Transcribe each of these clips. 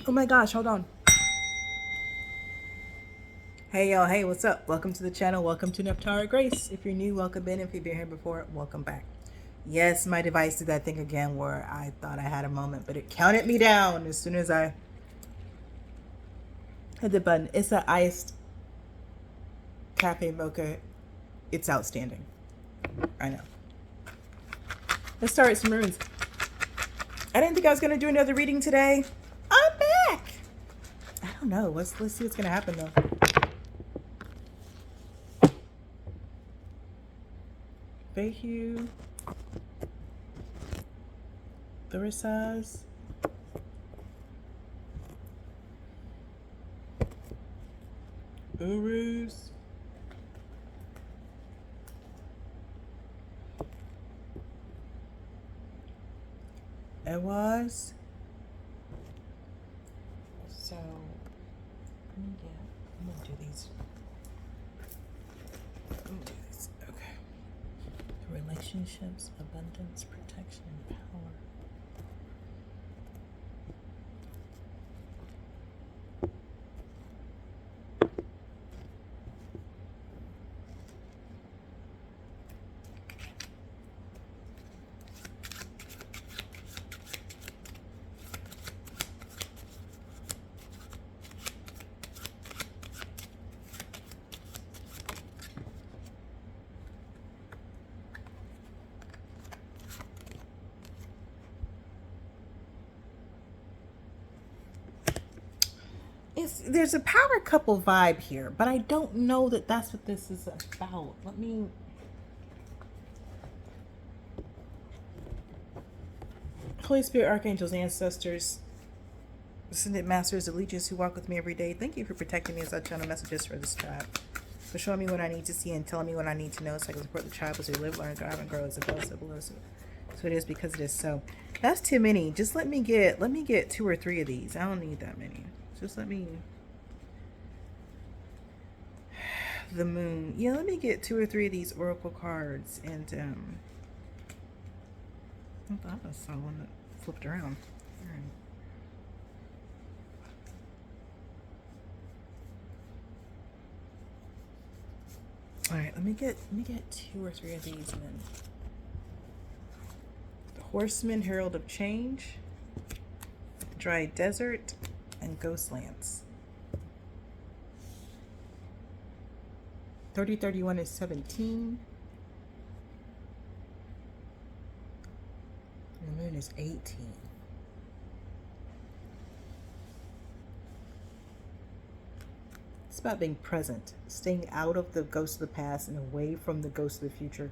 Oh my gosh, hold on. Hey y'all, hey, what's up? Welcome to the channel. Welcome to Nephtara Grace. If you're new, welcome in. If you've been here before, welcome back. Yes, my device did that thing again where I thought I had a moment, but it counted me down as soon as I hit the button. It's an iced cafe mocha. It's outstanding. I know. Let's start with some runes. I didn't think I was going to do another reading today. I'm back. I don't know. Let's see what's going to happen though. Behu, Thorisaz, Urus, Ewas. So, I'm gonna do these. Okay. Relationships, abundance, protection, and power. There's a power couple vibe here, but I don't know that that's what this is about. Let me... Holy Spirit, Archangels, Ancestors, Ascended Masters, Allegiance who walk with me every day, thank you for protecting me as I channel messages for this tribe. For showing me what I need to see and telling me what I need to know so I can support the tribe as we live, learn, thrive, and grow as a blessed below. So it is because it is so. That's too many. Just let me get 2 or 3 of these. I don't need that many. Just let me... The moon. Yeah, let me get 2 or 3 of these oracle cards. And I saw one that flipped around. All right, let me get 2 or 3 of these, and then the Horseman, Herald of Change, Dry Desert, and Ghostlands. 3031 is 17. And the moon is 18. It's about being present, staying out of the ghosts of the past and away from the ghosts of the future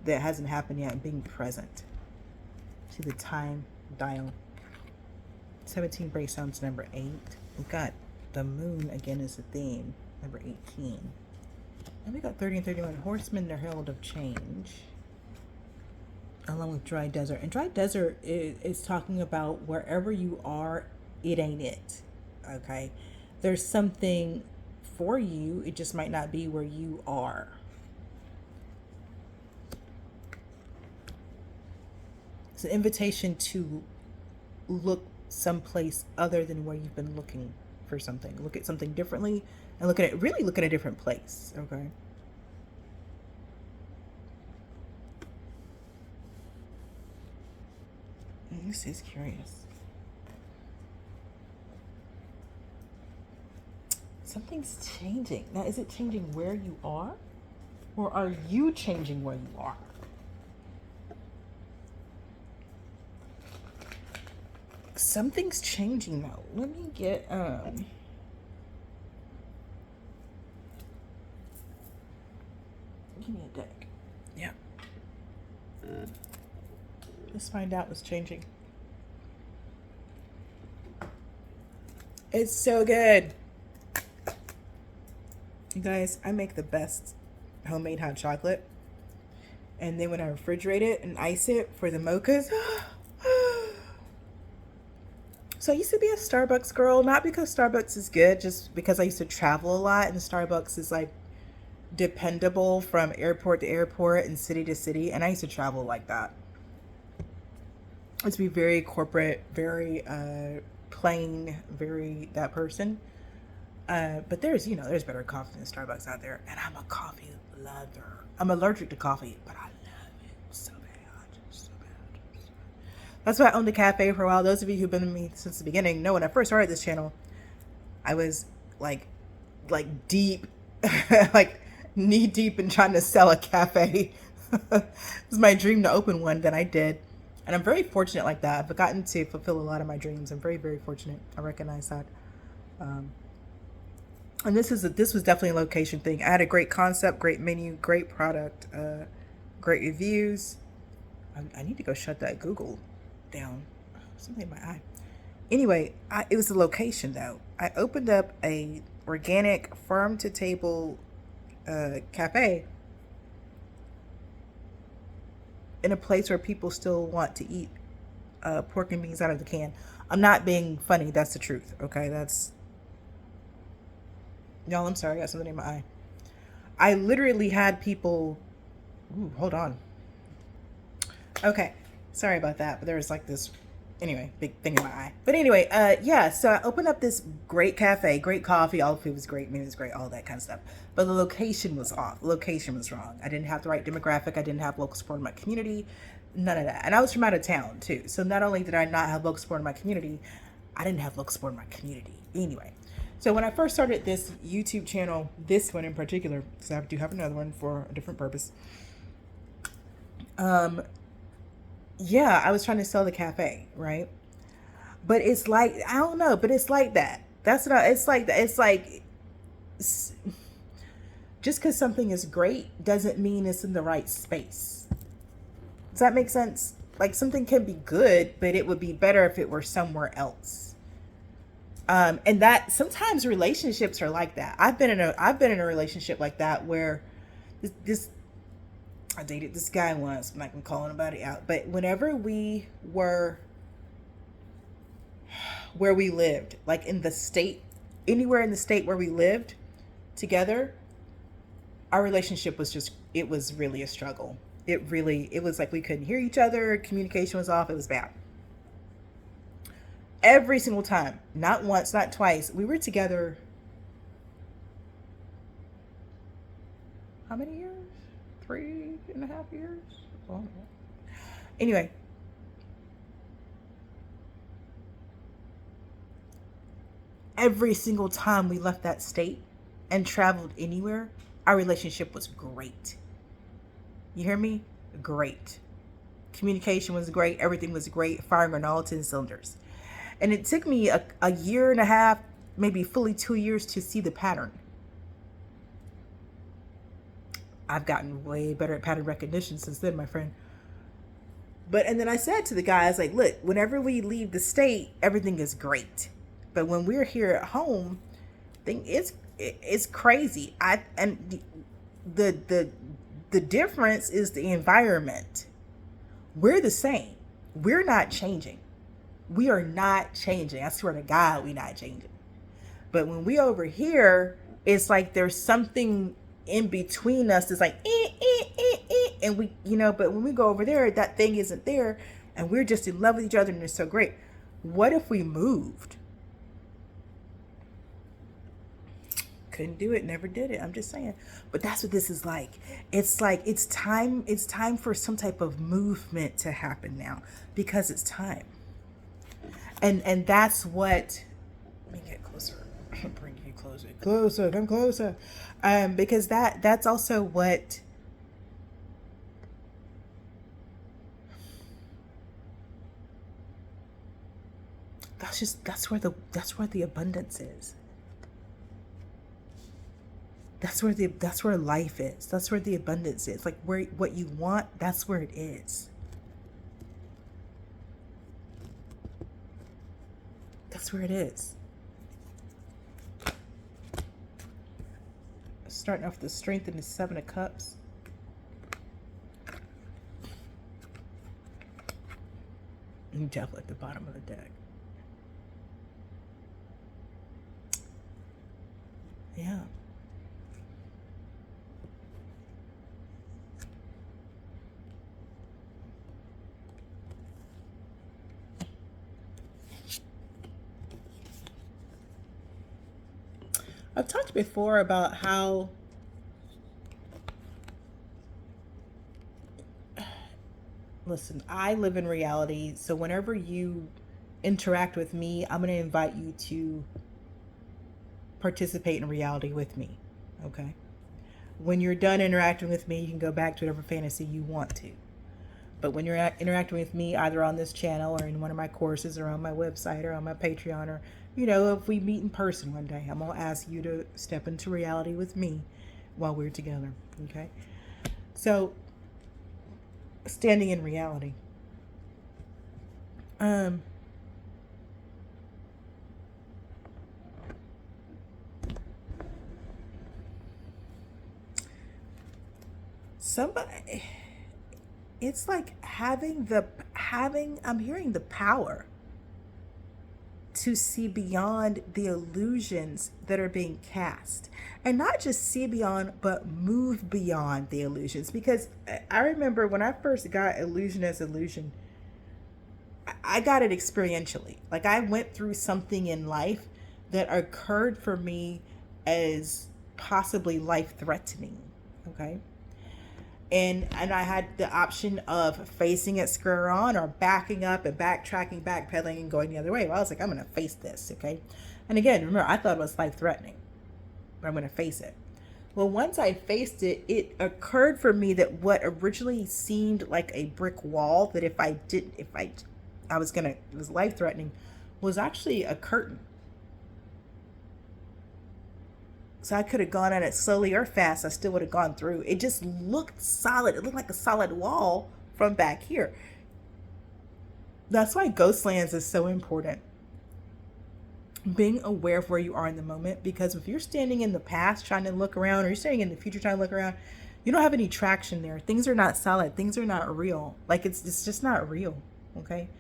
that hasn't happened yet, and being present. See the time dial. 17 breaks down to number 8. We've got the moon again as a theme, number 18. And we got 30 and 31, Horseman, the Herald of Change, along with Dry Desert. And Dry Desert is talking about wherever you are, it ain't it. Okay? There's something for you, it just might not be where you are. It's an invitation to look someplace other than where you've been looking for something. Look at something differently and look at a different place. Okay. This is curious. Something's changing. Now, is it changing where you are? Or are you changing where you are? Something's changing though. Let me get give me a deck. Yeah. Let's find out what's changing. It's so good. You guys, I make the best homemade hot chocolate. And then when I refrigerate it and ice it for the mochas. So I used to be a Starbucks girl, not because Starbucks is good, just because I used to travel a lot, and Starbucks is like dependable from airport to airport and city to city, and I used to travel like that. It's be very corporate, very plain, very that person. But there's, you know, there's better coffee than Starbucks out there. And I'm a coffee lover. I'm allergic to coffee, but I love it so bad. So bad. That's why I owned a cafe for a while. Those of you who've been with me since the beginning know when I first started this channel, I was like deep, like knee deep in trying to sell a cafe. It was my dream to open one, then I did. And I'm very fortunate like that. I've gotten to fulfill a lot of my dreams. I'm very, very fortunate. I recognize that. And this was definitely a location thing. I had a great concept, great menu, great product, great reviews. I need to go shut that Google down. Something in my eye. Anyway, it was the location though. I opened up a organic farm to table cafe in a place where people still want to eat pork and beans out of the can. I'm not being funny. That's the truth. Okay, that's y'all. I'm sorry. I got something in my eye. I literally had people. Ooh, hold on. Okay, sorry about that. But there was like this. Anyway, big thing in my eye. But anyway, yeah. So I opened up this great cafe, great coffee. All the food was great, meat was great, all that kind of stuff. But the location was off. The location was wrong. I didn't have the right demographic. I didn't have local support in my community. None of that. And I was from out of town too. So not only did I not have local support in my community, I didn't have local support in my community. Anyway, so when I first started this YouTube channel, this one in particular, because I do have another one for a different purpose. Yeah, I was trying to sell the cafe, right? But it's like, I don't know, but it's like that. That's not, it's like that. It's like, just because something is great doesn't mean it's in the right space. Does that make sense? Like something can be good, but it would be better if it were somewhere else. And that sometimes relationships are like that. I've been in a relationship like that where this I dated this guy once. I'm not gonna call anybody out, but whenever we were where we lived, like in the state, anywhere in the state where we lived together, our relationship was just, it was really a struggle. It was like we couldn't hear each other. Communication was off. It was bad. Every single time, not once, not twice. We were together. How many years? 3.5 years? Oh. Anyway. Every single time we left that state and traveled anywhere, our relationship was great. You hear me? Great. Communication was great. Everything was great. Firing on all 10 cylinders. And it took me a year and a half, maybe fully 2 years to see the pattern. I've gotten way better at pattern recognition since then, my friend. And then I said to the guy, I was like, look, whenever we leave the state, everything is great. But when we're here at home, it's crazy. And the difference is the environment. We're the same. We're not changing. We are not changing. I swear to God, we're not changing. But when we over here, it's like there's something in between us that's like, and we, but when we go over there, that thing isn't there, and we're just in love with each other, and it's so great. What if we moved? Couldn't do it, never did it. I'm just saying. But that's what this is like. It's like it's time for some type of movement to happen now, because it's time. And that's what, let me get closer. Bring you closer. Come closer. Because that's also what that's where the abundance is. That's where life is. That's where the abundance is. Like what you want, that's where it is. That's where it is. Starting off with the Strength and the 7 of Cups. And definitely at the bottom of the deck. Yeah. I've talked before about how listen, I live in reality, so whenever you interact with me, I'm going to invite you to participate in reality with me. Okay? When you're done interacting with me, you can go back to whatever fantasy you want to. But when you're interacting with me, either on this channel or in one of my courses or on my website or on my Patreon, or, if we meet in person one day, I'm going to ask you to step into reality with me while we're together. Okay? So, standing in reality. Somebody, it's like I'm hearing the power to see beyond the illusions that are being cast, and not just see beyond, but move beyond the illusions. Because I remember when I first got illusion as illusion, I got it experientially. Like, I went through something in life that occurred for me as possibly life threatening. Okay. And I had the option of facing it square on, or backing up and backtracking, backpedaling, and going the other way. Well, I was like, I'm going to face this, okay? And again, remember, I thought it was life-threatening, but I'm going to face it. Well, once I faced it, it occurred for me that what originally seemed like a brick wall, that if I it was life-threatening, was actually a curtain. So I could have gone at it slowly or fast. I still would have gone through. It just looked solid. It looked like a solid wall from back here. That's why Ghostlands is so important. Being aware of where you are in the moment. Because if you're standing in the past trying to look around, or you're standing in the future trying to look around, you don't have any traction there. Things are not solid. Things are not real. Like, it's just not real. Okay?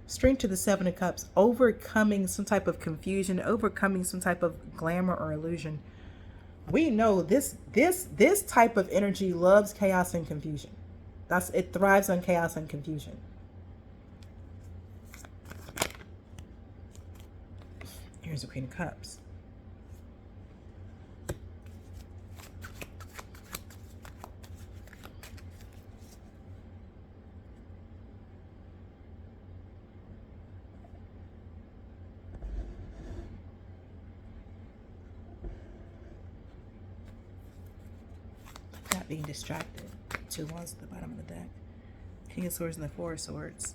Strength to the Seven of Cups. Overcoming some type of confusion. Overcoming some type of glamour or illusion. We know this type of energy loves chaos and confusion. It thrives on chaos and confusion. Here's the Queen of Cups. Being distracted. Two wands at the bottom of the deck. King of Swords and the Four of Swords.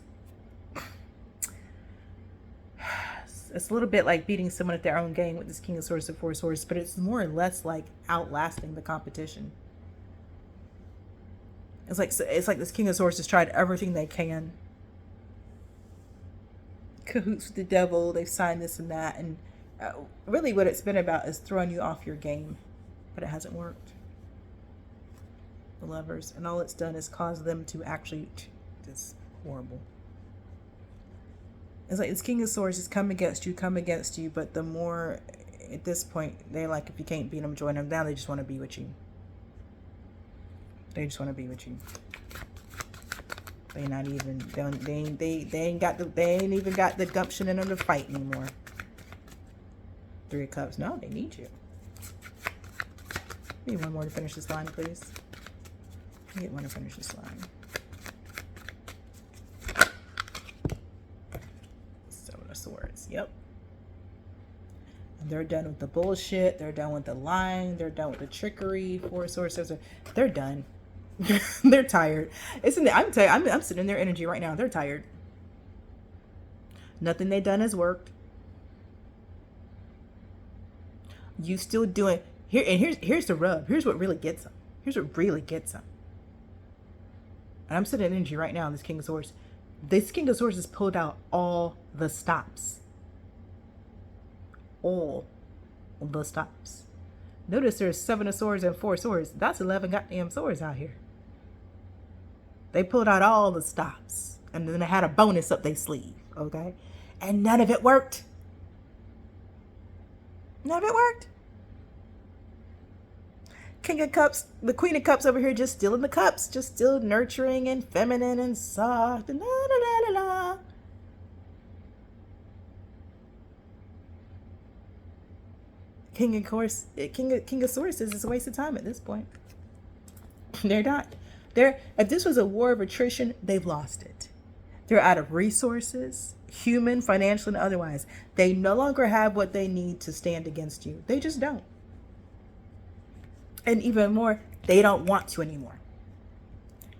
It's a little bit like beating someone at their own game with this King of Swords and Four of Swords, but it's more or less like outlasting the competition. It's like this King of Swords has tried everything they can. Cahoots with the devil. They've signed this and that, and really what it's been about is throwing you off your game, but it hasn't worked. The Lovers, and all it's done is cause them to actually, it's horrible. It's like this King of Swords is come against you, but the more, at this point, they're like, if you can't beat them, join them. Now they just want to be with you. They just want to be with you. They not even, they ain't even got the gumption in them to fight anymore. Three of Cups. No, they need you. Need one more to finish this line, please. Get one to finish this line. Seven of Swords. Yep. And they're done with the bullshit. They're done with the lying. They're done with the trickery. Four of Swords. They're done. They're tired. I'm sitting in their energy right now. They're tired. Nothing they've done has worked. You still doing here, and here's the rub. Here's what really gets them. Here's what really gets them. And I'm sitting in energy right now on this King of Swords. This King of Swords has pulled out all the stops. All the stops. Notice there's 7 of Swords and 4 of Swords. That's 11 goddamn swords out here. They pulled out all the stops. And then they had a bonus up their sleeve. Okay? And none of it worked. None of it worked. King of Cups, the Queen of Cups over here just still in the cups, just still nurturing and feminine and soft and la la la la la. King of Swords says it's a waste of time at this point. They're not. If this was a war of attrition, they've lost it. They're out of resources, human, financial, and otherwise. They no longer have what they need to stand against you. They just don't. And even more, they don't want to anymore.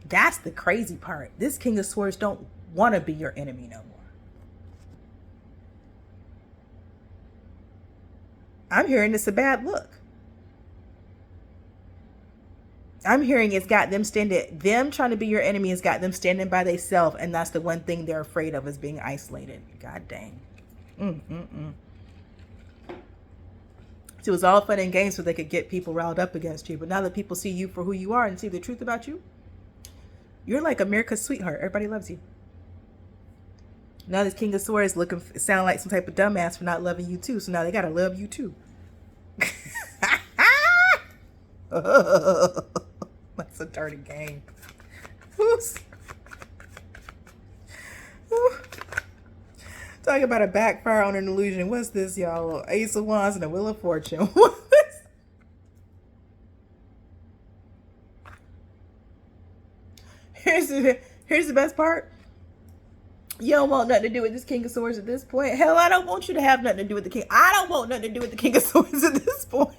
That's the crazy part. This King of Swords don't want to be your enemy no more. I'm hearing it's a bad look. I'm hearing it's got them trying to be your enemy has got them standing by themselves, and that's the one thing they're afraid of, is being isolated. God dang. So it was all fun and games so they could get people riled up against you. But now that people see you for who you are and see the truth about you, you're like America's sweetheart. Everybody loves you. Now this King of Swords sound like some type of dumbass for not loving you too. So now they gotta love you too. That's a dirty game. Talking about a backfire on an illusion. What's this, y'all? Ace of Wands and a Wheel of Fortune. Here's the best part. You don't want nothing to do with this King of Swords at this point. Hell, I don't want you to have nothing to do with the King. I don't want nothing to do with the King of Swords at this point.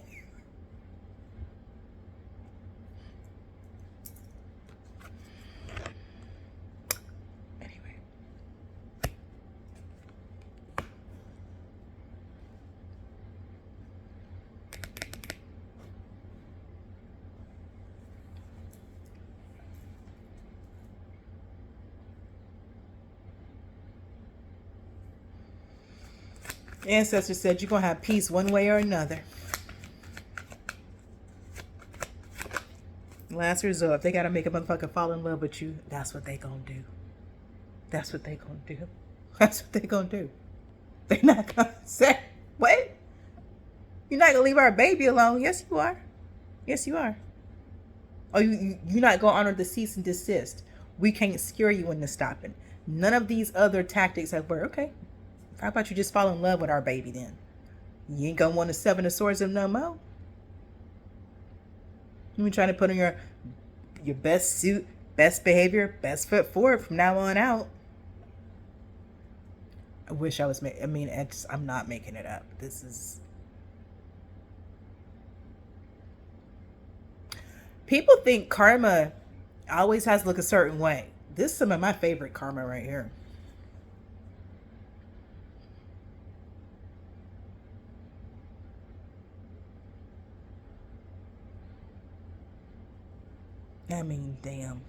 Ancestor said you're going to have peace one way or another. Last resort. If they got to make a motherfucker fall in love with you, that's what they going to do. That's what they going to do. That's what they going to do. They're not going to say, wait, you're not going to leave our baby alone. Yes, you are. Yes, you are. Oh, you're not going to honor the cease and desist. We can't scare you into stopping. None of these other tactics have worked. Okay. How about you just fall in love with our baby then? You ain't gonna want to Seven of Swords no more. You been trying to put on your best suit, best behavior, best foot forward from now on out. I wish I was. I'm not making it up. This is. People think karma always has to look a certain way. This is some of my favorite karma right here. I mean, damn.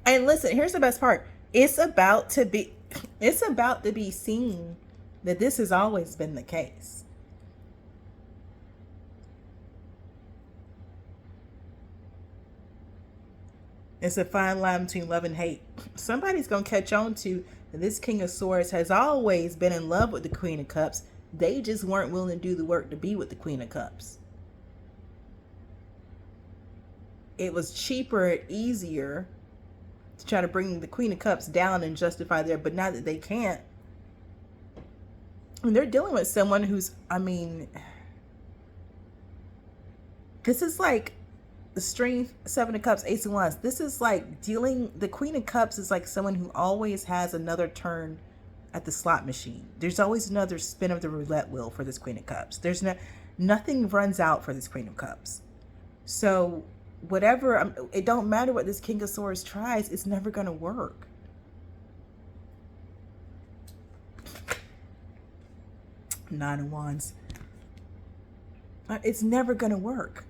And listen, here's the best part. It's about to be seen that this has always been the case. It's a fine line between love and hate. Somebody's going to catch on to that this King of Swords has always been in love with the Queen of Cups. They just weren't willing to do the work to be with the Queen of Cups. It was cheaper and easier to try to bring the Queen of Cups down and justify there. But now that they can't, and they're dealing with someone who's, this is like the string, Seven of Cups, Ace of Wands. This is like the Queen of Cups is like someone who always has another turn at the slot machine. There's always another spin of the roulette wheel for this Queen of Cups. Nothing runs out for this Queen of Cups. So whatever, it don't matter what this King of Swords tries, it's never going to work. Nine of Wands. It's never going to work.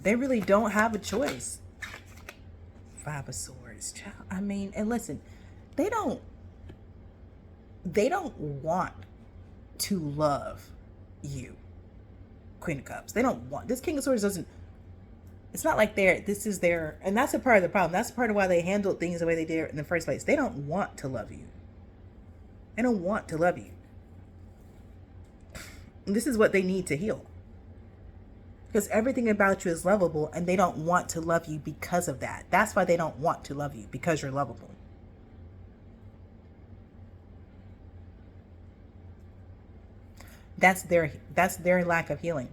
They really don't have a choice. Five of Swords. And listen, they don't want to love you, Queen of Cups. They don't want, this King of Swords doesn't, it's not like this is their, and that's a part of the problem. That's part of why they handled things the way they did in the first place. They don't want to love you. They don't want to love you. And this is what they need to heal. Because everything about you is lovable, and they don't want to love you because of that. That's why they don't want to love you, because you're lovable. That's their lack of healing.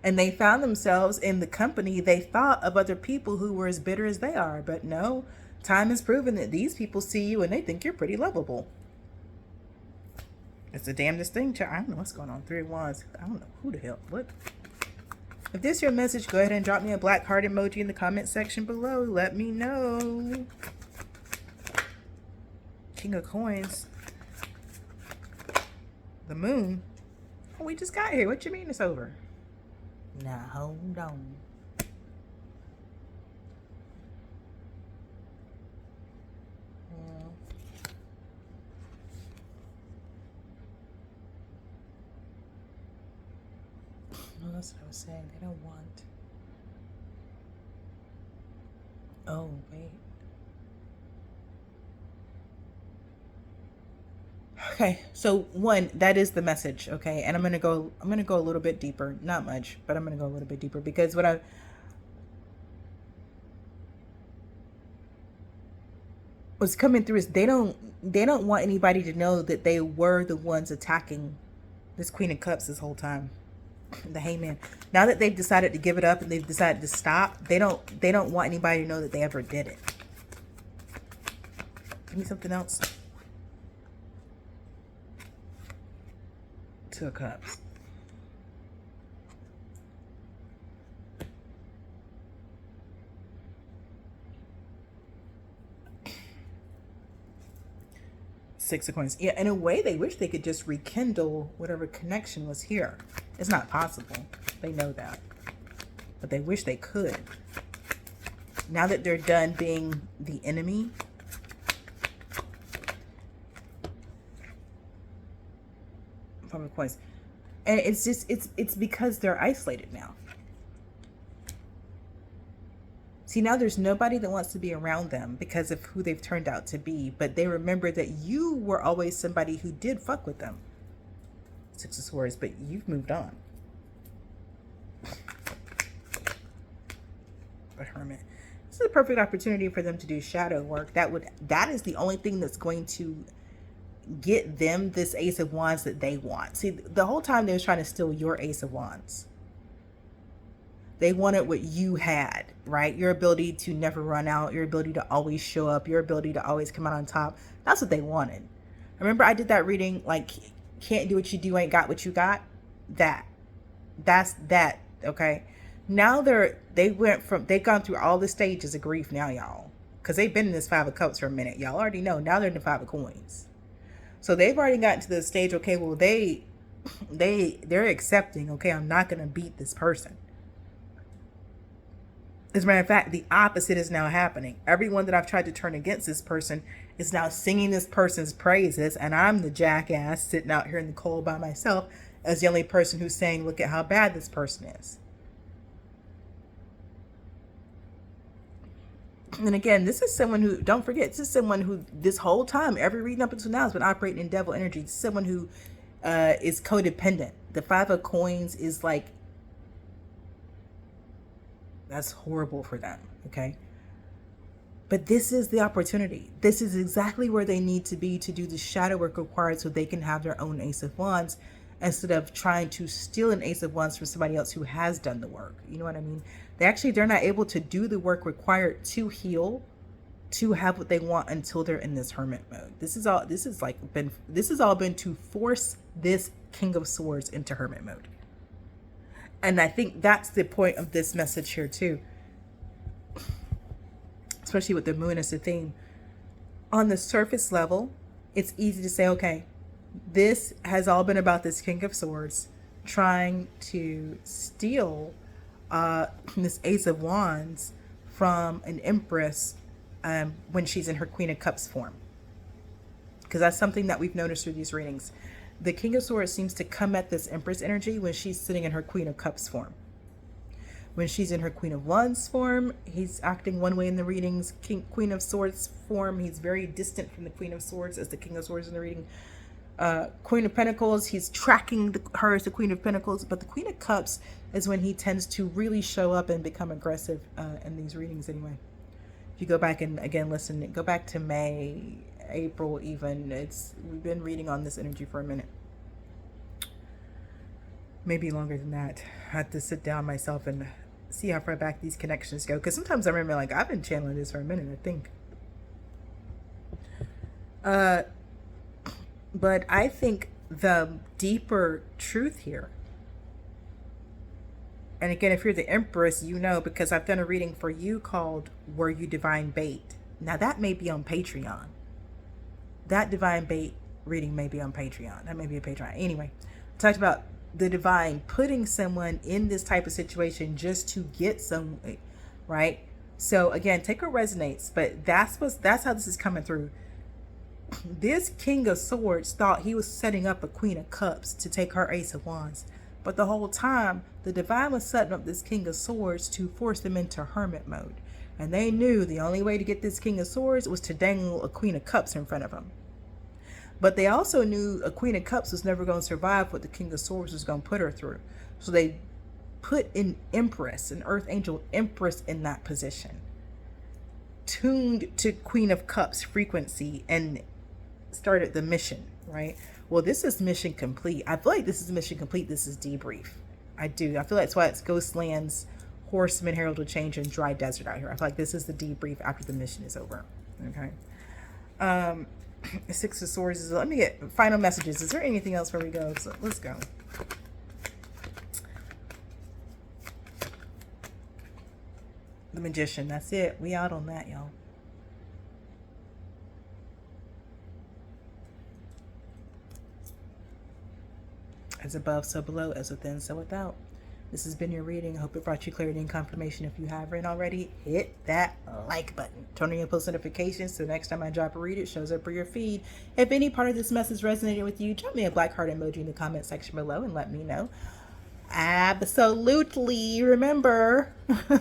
And they found themselves in the company they thought of other people who were as bitter as they are. But no, time has proven that these people see you and they think you're pretty lovable. It's the damnedest thing. I don't know what's going on. 3 of Wands. I don't know who the hell. What? If this is your message, go ahead and drop me a black heart emoji in the comment section below. Let me know. King of Coins. The Moon. Oh, we just got here. What you mean it's over? Now, hold on. Oh, that's what I was saying. They don't want. Oh, wait. Okay, so one, that is the message, okay? And I'm gonna go a little bit deeper. Not much, but I'm gonna go a little bit deeper because what's coming through is they don't want anybody to know that they were the ones attacking this Queen of Cups this whole time. The Hangman. Now that they've decided to give it up and they've decided to stop, they don't want anybody to know that they ever did it. Give me something else. 2 of Cups. Six of Coins. Yeah, in a way, they wish they could just rekindle whatever connection was here. It's not possible. They know that. But they wish they could. Now that they're done being the enemy, Five of Coins. And it's just, it's because they're isolated now. See, now there's nobody that wants to be around them because of who they've turned out to be. But they remember that you were always somebody who did fuck with them. 6 of Swords, but you've moved on. The Hermit. This is a perfect opportunity for them to do shadow work. That is the only thing that's going to get them this Ace of Wands that they want. See, the whole time they was trying to steal your Ace of Wands. They wanted what you had, right? Your ability to never run out, your ability to always show up, your ability to always come out on top. That's what they wanted. Remember I did that reading, like, can't do what you do, ain't got what you got? That's that, okay? Now they've gone through all the stages of grief now, y'all. Because they've been in this 5 of Cups for a minute. Y'all already know. Now they're in the 5 of Coins. So they've already gotten to the stage, okay, well, they're accepting, okay, I'm not going to beat this person. As a matter of fact, the opposite is now happening. Everyone that I've tried to turn against this person is now singing this person's praises, and I'm the jackass sitting out here in the cold by myself as the only person who's saying, look at how bad this person is. And again, this is someone who, don't forget, this is someone who this whole time, every reading up until now, has been operating in devil energy. This is someone who is codependent. The 5 of Coins is like, that's horrible for them, okay? But this is the opportunity. This is exactly where they need to be to do the shadow work required so they can have their own Ace of Wands instead of trying to steal an Ace of Wands from somebody else who has done the work. You know what I mean? They're not able to do the work required to heal, to have what they want until they're in this hermit mode. This has all been to force this King of Swords into hermit mode. And I think that's the point of this message here too. Especially with the moon as a theme. On the surface level, it's easy to say, okay, this has all been about this King of Swords trying to steal this Ace of Wands from an Empress when she's in her Queen of Cups form. Because that's something that we've noticed through these readings. The King of Swords seems to come at this Empress energy when she's sitting in her Queen of Cups form. When she's in her Queen of Wands form, he's acting one way in the readings. Queen of Swords form, he's very distant from the Queen of Swords as the King of Swords in the reading. Queen of Pentacles, he's tracking her as the Queen of Pentacles, but the Queen of Cups is when he tends to really show up and become aggressive in these readings anyway. If you go back and again listen, go back to May, April even, we've been reading on this energy for a minute. Maybe longer than that. I have to sit down myself and see how far back these connections go, because sometimes I remember like I've been channeling this for a minute, I think. But I think the deeper truth here, and again, if you're the Empress, you know, because I've done a reading for you called Were You Divine Bait? Now that may be on Patreon. That Divine Bait reading may be on Patreon. That may be a Patreon. Anyway, I talked about the divine putting someone in this type of situation just to get some, right? So again, take what resonates, but that's how this is coming through. This King of Swords thought he was setting up a Queen of Cups to take her Ace of Wands. But the whole time, the divine was setting up this King of Swords to force them into hermit mode. And they knew the only way to get this King of Swords was to dangle a Queen of Cups in front of him. But they also knew a Queen of Cups was never going to survive what the King of Swords was going to put her through. So they put an Empress, an Earth Angel Empress in that position. Tuned to Queen of Cups frequency and started the mission, right? Well, this is mission complete. I feel like this is mission complete. This is debrief. I do. I feel like that's why it's Ghostlands, Horseman, Herald of Change, and Dry Desert out here. I feel like this is the debrief after the mission is over. Okay. Six of Swords is, let me get final messages. Is there anything else before we go? So let's go. The Magician. That's it. We out on that, y'all. As above, so below, as within, so without. This has been your reading. I hope it brought you clarity and confirmation. If you haven't already, hit that like button. Turn on your post notifications so next time I drop a read, it shows up for your feed. If any part of this message resonated with you, drop me a black heart emoji in the comment section below and let me know. Absolutely. Remember,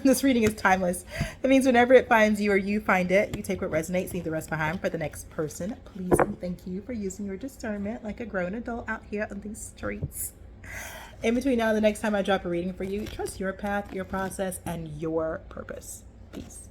this reading is timeless. That means whenever it finds you or you find it, you take what resonates, leave the rest behind for the next person. Please and thank you for using your discernment like a grown adult out here on these streets. In between now and the next time I drop a reading for you, trust your path, your process, and your purpose. Peace.